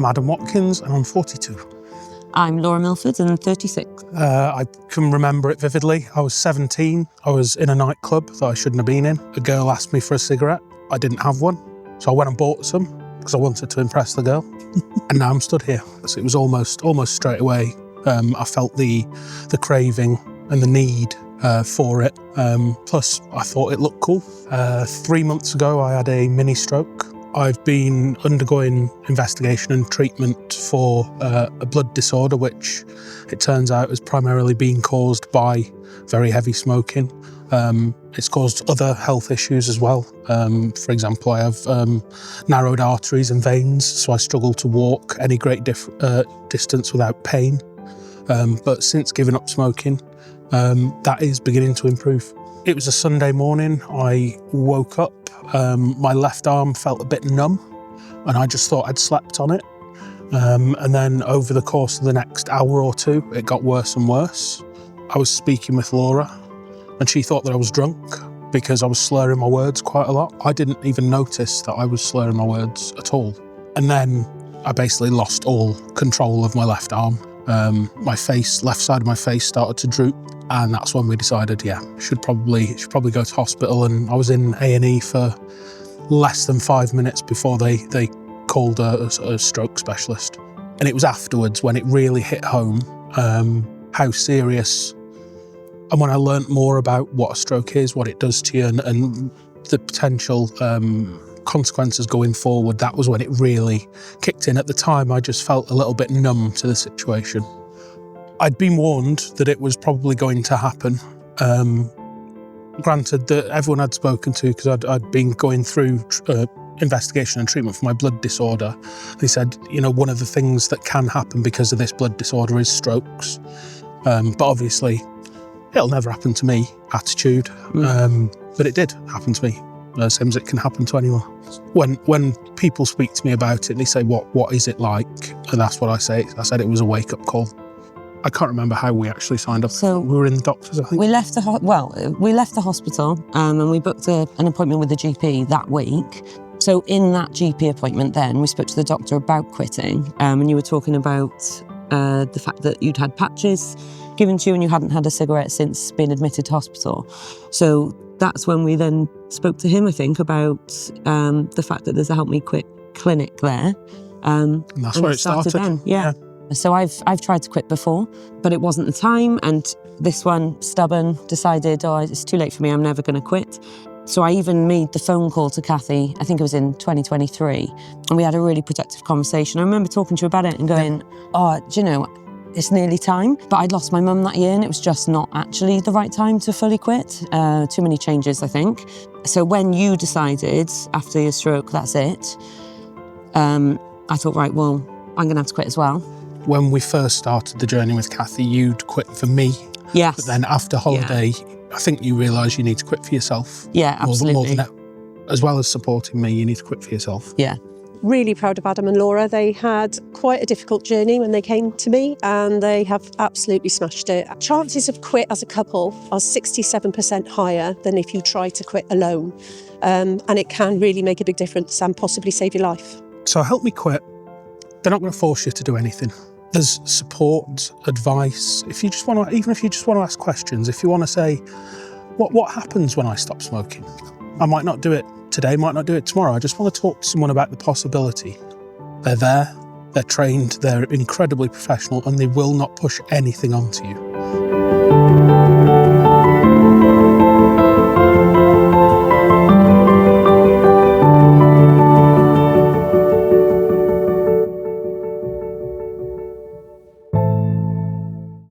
Adam Watkins and I'm 42. I'm Laura Milford and 36. I can remember it vividly. I was 17. I was in a nightclub that I shouldn't have been in. A girl asked me for a cigarette. I didn't have one. So I went and bought some because I wanted to impress the girl. And now I'm stood here. So it was almost straight away. I felt the craving and the need for it. Plus, I thought it looked cool. 3 months ago, I had a mini stroke. I've been undergoing investigation and treatment for a blood disorder, which it turns out has primarily been caused by very heavy smoking. It's caused other health issues as well. For example, I have narrowed arteries and veins, so I struggle to walk any great distance without pain. But since giving up smoking, that is beginning to improve. It was a Sunday morning. I woke up, my left arm felt a bit numb and I just thought I'd slept on it. And then over the course of the next hour or two, it got worse and worse. I was speaking with Laura and she thought that I was drunk because I was slurring my words quite a lot. I didn't even notice that I was slurring my words at all. And then I basically lost all control of my left arm. My face, left side of my face started to droop. And that's when we decided, yeah, should probably go to hospital. And I was in A&E for less than 5 minutes before they called a stroke specialist. And it was afterwards when it really hit home how serious. And when I learnt more about what a stroke is, what it does to you, and the potential consequences going forward, that was when it really kicked in. At the time, I just felt a little bit numb to the situation. I'd been warned that it was probably going to happen. Granted that everyone I'd spoken to, because I'd been going through investigation and treatment for my blood disorder, they said, you know, one of the things that can happen because of this blood disorder is strokes. But obviously, it'll never happen to me, attitude. But it did happen to me, same as it can happen to anyone. When people speak to me about it and they say, what is it like? And that's what I say. I said it was a wake-up call. I can't remember how we actually signed up. So we were in the doctors, I think. We left the hospital and we booked an appointment with the GP that week. So in that GP appointment then, we spoke to the doctor about quitting and you were talking about the fact that you'd had patches given to you and you hadn't had a cigarette since being admitted to hospital. So that's when we then spoke to him, I think, about the fact that there's a Help Me Quit clinic there. And that's where it started. Then, yeah. So I've tried to quit before, but it wasn't the time. And this one, stubborn, decided, oh, it's too late for me, I'm never going to quit. So I even made the phone call to Kathy, I think it was in 2023, and we had a really productive conversation. I remember talking to her about it and going, oh, do you know, it's nearly time. But I'd lost my mum that year and it was just not actually the right time to fully quit. Too many changes, I think. So when you decided after your stroke, that's it, I thought, right, well, I'm going to have to quit as well. When we first started the journey with Kathy, you'd quit for me. Yes. But then after holiday, I think you realise you need to quit for yourself. Yeah, absolutely. As well as supporting me, you need to quit for yourself. Yeah. Really proud of Adam and Laura. They had quite a difficult journey when they came to me and they have absolutely smashed it. Chances of quit as a couple are 67% higher than if you try to quit alone. And it can really make a big difference and possibly save your life. So Help Me Quit, they're not going to force you to do anything. There's support, advice. If you just want to, even if you just want to ask questions, if you want to say, what happens when I stop smoking? I might not do it today, might not do it tomorrow. I just want to talk to someone about the possibility. They're there, they're trained, they're incredibly professional, and they will not push anything onto you.